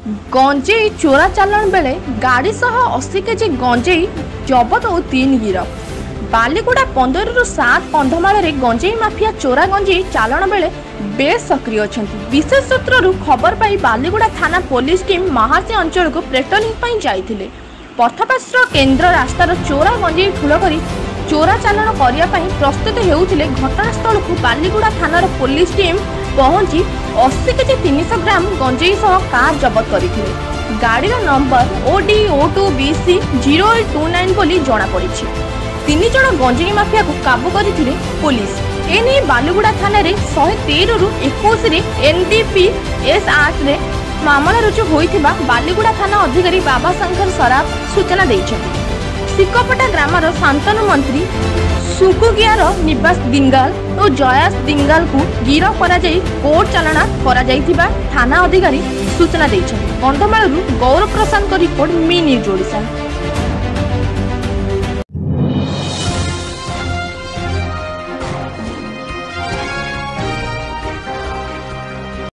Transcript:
गंजेई चोरा चालाण बेले गाड़ी सह 80 केजी गंजेई जबत और 3 गिरफ। बालीगुड़ा 15 रु 7 कंधमाल गंजेई माफिया चोरा गंजेई चालाण बेले बेस सक्रिय अछंती। विशेष सूत्रु खबर पाई बालीगुड़ा थाना पुलिस टीम महासी अंचल को पेट्रोलिंग जाइथिले। पथपाश्र केन्द्र रास्तार चोरा गंजेई ठूल करी चोरा चालाण करने प्रस्तुत होउथिले। घटनास्थल को बालीगुड़ा थानार पुलिस टीम पहुंची 80 केजी 300 ग्राम गंजेई सह कार जबत करथिले। गाड़ी नंबर OD02BC 0829 बोली जना पड़िछि। 3 जण गंजेई माफिया को काबू करथिले पुलिस। एने बालीगुड़ा थाना रे 113 रु 21 रे NDPS 8 रे मामला रुजु होइथिबा बालीगुड़ा थाना अधिकारी बाबा शंकर सराफ सूचना दैछथि। सिकपटा ग्रामर शांतनु मंत्री सुकुगियार निवास दिंगाल और जयास दिंगाल को गिरफ करा जाई कोर्ट चालाणा करा जाइथिबा थाना अधिकारी सूचना दैछथि। कंधमाल गौरव प्रसाद रिपोर्ट मी न्यूज ओडिशा।